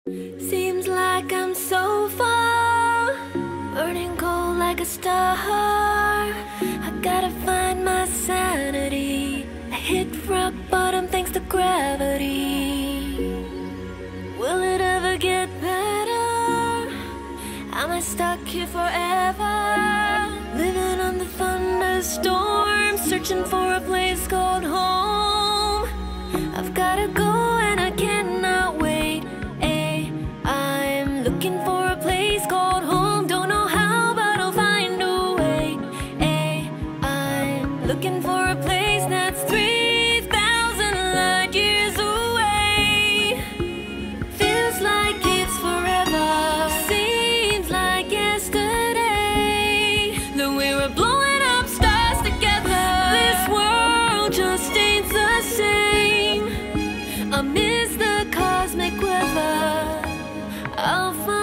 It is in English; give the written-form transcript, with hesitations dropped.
Seems like I'm so far, burning cold like a star. I gotta find my sanity. I hit rock bottom thanks to gravity. Will it ever get better? Am I stuck here forever? Living on the thunderstorm, searching for a place called home. I've gotta go and I cannot wait. I'm looking for a place called home. Don't know how, but I'll find a way. I'm looking for a place that's 3,000 light years away. Feels like it's forever. Seems like yesterday that we were blowing up stars together. This world just ain't the same. I miss the cosmic weather. I'll find